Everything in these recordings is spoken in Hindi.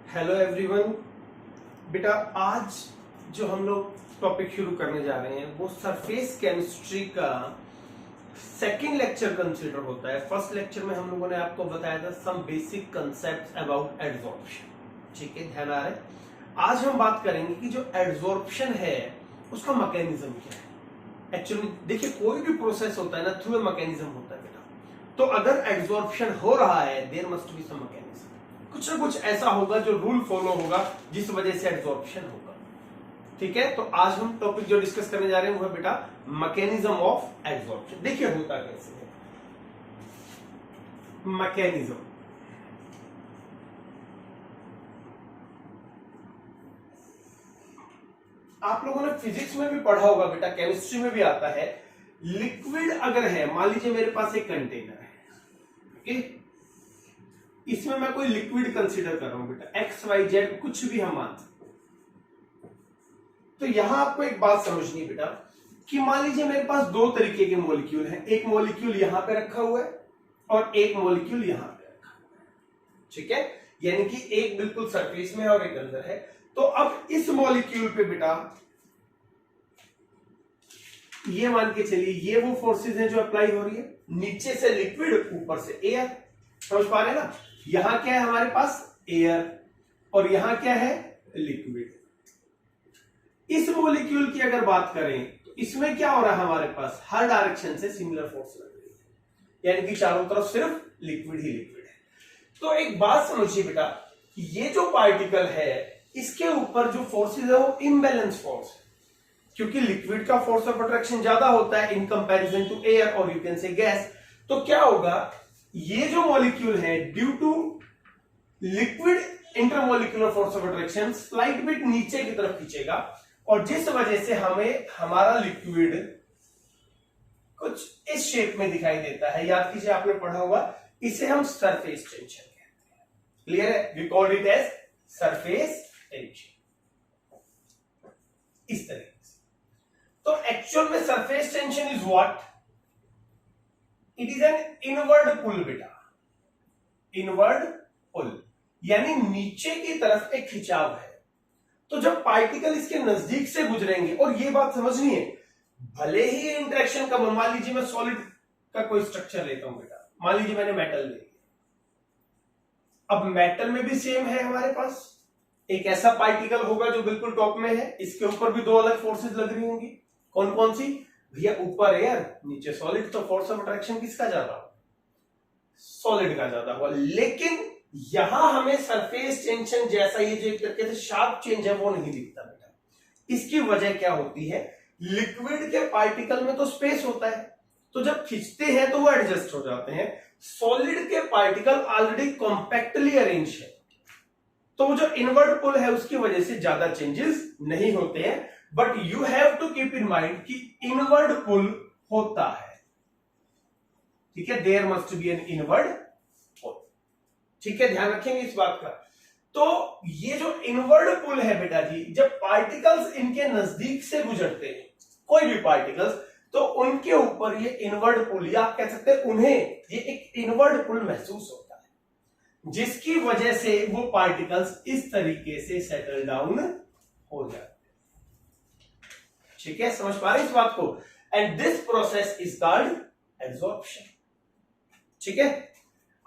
Hello everyone. बेटा आज जो हम लोग टॉपिक शुरू करने जा रहे हैं वो सरफेस केमिस्ट्री का सेकंड लेक्चर कंसीडर होता है। फर्स्ट लेक्चर में हम लोगों ने आपको बताया था some basic concepts about adsorption. ठीक है, ध्यान आ रहा है। आज हम बात करेंगे कि जो एडसॉर्प्शन है उसका मैकेनिज्म क्या है। एक्चुअली देखिए, कोई भी प्रोसेस होता है ना थ्रू ए मैकेनिज्म होता है बेटा। तो अगर एडसॉर्प्शन हो रहा है there must be some mechanism, कुछ ना कुछ ऐसा होगा जो रूल फॉलो होगा जिस वजह से एडसॉर्प्शन होगा। ठीक है, तो आज हम टॉपिक जो डिस्कस करने जा रहे हैं वो है बेटा मैकेनिज्म ऑफ एडसॉर्प्शन। देखिए होता कैसे है मैकेनिज्म। आप लोगों ने फिजिक्स में भी पढ़ा होगा बेटा, केमिस्ट्री में भी आता है। लिक्विड अगर है, मान लीजिए मेरे पास एक कंटेनर है, ओके, इसमें मैं कोई लिक्विड कंसीडर कर रहा हूं बेटा, एक्स वाई जेड कुछ भी हम मान सकते। तो यहां आपको एक बात समझनी है बेटा कि मान लीजिए मेरे पास दो तरीके के मॉलिक्यूल हैं। एक मॉलिक्यूल यहां पे रखा हुआ है और एक मॉलिक्यूल यहां पे रखा हुआ है। ठीक है, यानी कि एक बिल्कुल सरफेस में है और एक अंदर है। तो अब इस मॉलिक्यूल पे बेटा ये मान के चलिए ये वो फोर्सेस हैं जो अप्लाई हो रही है, नीचे से लिक्विड ऊपर से एयर। समझ पा रहे हैं ना? यहां क्या है हमारे पास एयर और यहां क्या है लिक्विड। इस मॉलिक्यूल की अगर बात करें तो इसमें क्या हो रहा है, हमारे पास हर डायरेक्शन से सिमिलर फोर्स लग रही है, यानी कि चारों तरफ सिर्फ लिक्विड ही लिक्विड है। तो एक बात समझिए बेटा, ये जो पार्टिकल है इसके ऊपर जो फोर्सेस है वो इम्बैलेंस फोर्स है, क्योंकि लिक्विड का फोर्स ऑफ अट्रैक्शन ज्यादा होता है इन कंपैरिजन टू एयर और यू कैन से गैस। तो क्या होगा, ये जो मॉलिक्यूल है due to liquid intermolecular force of attraction slight bit नीचे की तरफ खींचेगा और जिस वजह से हमें हमारा लिक्विड कुछ इस शेप में दिखाई देता है। याद कीजिए, आपने पढ़ा होगा, इसे हम सरफेस टेंशन कहते हैं। क्लियर है? We call it as surface tension. इस तरीके से तो एक्चुअल में surface tension is what? It is an inward pull बेटा, इनवर्ड पुल यानी नीचे की तरफ एक खिंचाव है। तो जब पार्टिकल इसके नजदीक से गुजरेंगे, और ये बात समझनी है, भले ही इंटरेक्शन कम हो, मान लीजिए मैं सॉलिड का कोई स्ट्रक्चर लेता हूं बेटा, मान लीजिए मैंने मेटल ले लिया। अब मेटल में भी सेम है, हमारे पास एक ऐसा पार्टिकल होगा जो बिल्कुल टॉप में है, इसके ऊपर भी दो अलग फोर्सेस लग रही होंगी। कौन कौन सी भैया? ऊपर एयर, नीचे सॉलिड। तो फोर्स ऑफ अट्रैक्शन किसका ज्यादा हुआ? सॉलिड का ज्यादा हुआ। लेकिन यहां हमें सरफेस टेंशन जैसा ये जो एक तरीके से शार्प चेंज है वो नहीं दिखता बेटा। इसकी वजह क्या होती है? लिक्विड के पार्टिकल में तो स्पेस होता है, तो जब खींचते हैं तो वो एडजस्ट हो जाते हैं। सॉलिड के पार्टिकल ऑलरेडी कॉम्पैक्टली अरेंज है, तो वो जो इनवर्ड पुल है उसकी वजह से ज्यादा चेंजेस नहीं होते हैं। But you have to keep in mind कि इनवर्ड पुल होता है। ठीक है, there must be an inward pull. ठीक है, ध्यान रखेंगे इस बात का। तो ये जो इनवर्ड पुल है बेटा जी, जब पार्टिकल्स इनके नजदीक से गुजरते हैं, कोई भी पार्टिकल्स, तो उनके ऊपर ये इनवर्ड पुल, या आप कह सकते हैं उन्हें ये एक इनवर्ड पुल महसूस होता है, जिसकी वजह से वो पार्टिकल्स इस तरीके से सेटल डाउन हो जाते हैं। ठीक है, समझ पा रहे हैं इस बात को? And this process is called adsorption. ठीक है,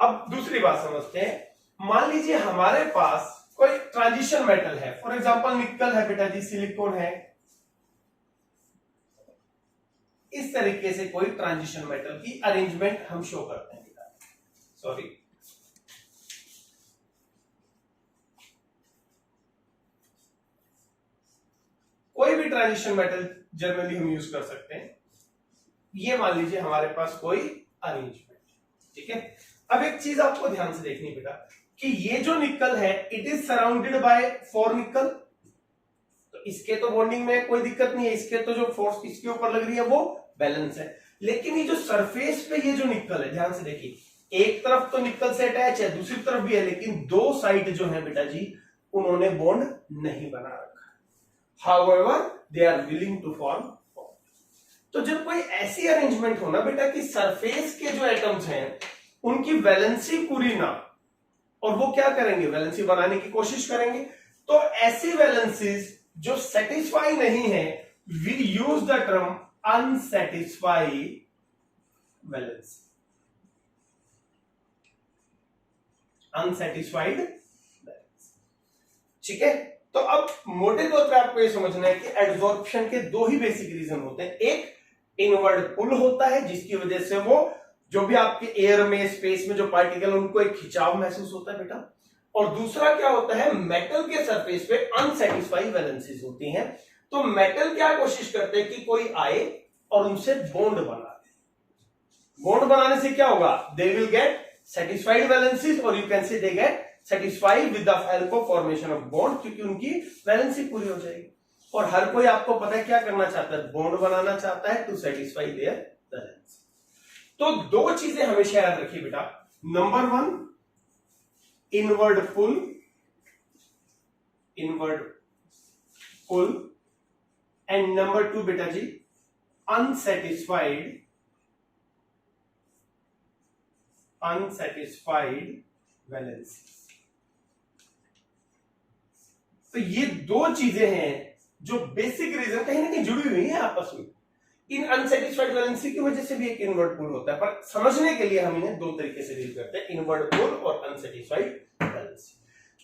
अब दूसरी बात समझते हैं। मान लीजिए हमारे पास कोई ट्रांजिशन मेटल है, फॉर एग्जांपल निकल है बेटा जी, सिलिकॉन है, इस तरीके से कोई ट्रांजिशन मेटल की अरेंजमेंट हम शो करते हैं बेटा। सॉरी, कोई भी ट्रांजिशन मेटल जनरली हम यूज कर सकते हैं। ये मान लीजिए हमारे पास कोई अरेंजमेंट। ठीक है, अब एक चीज आपको ध्यान से देखनी बेटा कि ये जो निकल है इट इज सराउंडेड बाय 4 निकल। तो इसके तो बॉन्डिंग में कोई दिक्कत नहीं है, इसके तो जो फोर्स इसके ऊपर लग रही है वो बैलेंस है। लेकिन ये जो सरफेस पे ये जो निकल है, ध्यान से देखिए, एक तरफ तो निकल से अटैच है, दूसरी तरफ भी है, लेकिन दो साइड जो है बेटा जी उन्होंने बॉन्ड नहीं बना रखा। However, they are willing to form bond. तो जब कोई ऐसी अरेंजमेंट हो ना बेटा कि सरफेस के जो एटम्स हैं उनकी वैलेंसी पूरी ना, और वो क्या करेंगे, वैलेंसी बनाने की कोशिश करेंगे। तो ऐसी वैलेंसीज जो सेटिस्फाई नहीं है, we use the term unsatisfied valency, unsatisfied valency. ठीक है, तो अब मोटे तौर पे आपको ये समझना है कि एड्सॉर्प्शन के दो ही बेसिक रीजन होते हैं। एक इनवर्ड पुल होता है जिसकी वजह से वो जो भी आपके एयर में, स्पेस में जो पार्टिकल, उनको एक खिंचाव महसूस होता है बेटा। और दूसरा क्या होता है, मेटल के सरफेस पे अनसेटिस्फाइड वैलेंसीज होती हैं। तो मेटल क्या कोशिश करते हैं कि कोई आए और उनसे बॉन्ड बना दे। बॉन्ड बनाने से क्या होगा, they will get satisfied valencies, और you can say they get satisfied with the help of formation of bond, क्योंकि उनकी वैलेंसी पूरी हो जाएगी। और हर कोई आपको पता है क्या करना चाहता है, बॉन्ड बनाना चाहता है टू सेटिस्फाई देयर वैलेंसी। तो दो चीजें हमेशा याद रखिए बेटा, number one inward pull, inward pull, and number two बेटा जी अनसेटिस्फाइड, अनसेटिस्फाइड वैलेंसी। तो ये दो चीजें हैं जो बेसिक रीजन कहीं ना कहीं जुड़ी हुई है आपस में। इन अनसेटिस्फाइड वैलेंसी की वजह से भी एक इनवर्ड पुल होता है, पर समझने के लिए हम इन्हें दो तरीके से डील करते हैं, इनवर्ड पुल और अनसेटिस्फाइड वैलेंसी।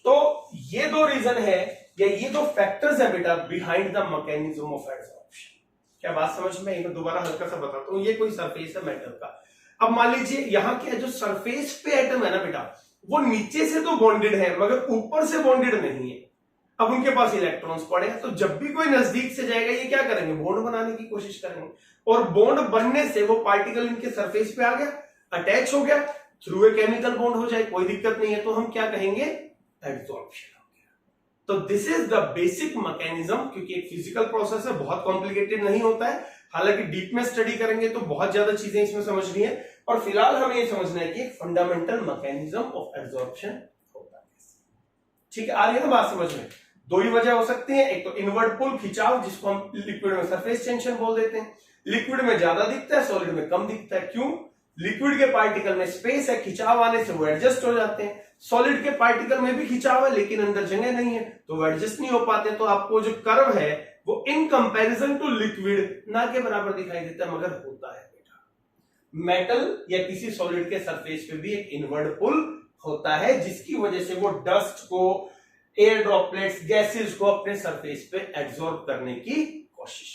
तो ये दो रीजन है या ये दो फैक्टर्स है बेटा behind the mechanism of adsorption. क्या बात समझ में? मैं दोबारा हल्का सा बताता हूं। ये कोई सरफेस है मेटल का। अब मान लीजिए यहां क्या जो सरफेस पे एटम है ना बेटा, वो नीचे से तो बॉन्डेड है मगर ऊपर से बॉन्डेड नहीं है। अब उनके पास इलेक्ट्रॉन्स पड़े हैं, तो जब भी कोई नजदीक से जाएगा ये क्या करेंगे, बॉन्ड बनाने की कोशिश करेंगे। और बॉन्ड बनने से वो पार्टिकल इनके सरफेस पे आ गया, अटैच हो गया, थ्रू ए केमिकल बॉन्ड हो जाए, कोई दिक्कत नहीं है, तो हम क्या कहेंगे, एडसॉर्प्शन हो गया। तो this is the basic mechanism, क्योंकि एक फिजिकल प्रोसेस है, बहुत कॉम्प्लिकेटेड नहीं होता है। हालांकि डीप में स्टडी करेंगे तो बहुत ज्यादा चीजें इसमें समझनी है, और फिलहाल हमें ये समझना है कि एक फंडामेंटल मैकेनिज्म ऑफ एडसॉर्प्शन होता है। ठीक है, आ रही है ना बात समझ में? दो ही वजह हो सकती है, एक तो इनवर्ड पुल, खिंचाव, जिसको हम लिक्विड में सरफेस टेंशन बोल देते हैं। लिक्विड में ज्यादा दिखता है, सॉलिड में कम दिखता है। क्यों? लिक्विड के पार्टिकल में स्पेस है, खिंचाव आने से वो एडजस्ट हो जाते हैं। सॉलिड के पार्टिकल में भी खिंचाव है लेकिन अंदर जगह नहीं है, तो वो एडजस्ट नहीं हो पाते। तो आपको जो कर्व है वो इन कंपैरिजन टू लिक्विड ना के बराबर दिखाई देता है, मगर होता है बेटा। मेटल या किसी सॉलिड के सरफेस पे भी एक इनवर्ड पुल होता है, जिसकी वजह से वो डस्ट को, एयर ड्रॉपलेट्स, गैसेस को अपने सरफेस पे एब्जॉर्ब करने की कोशिश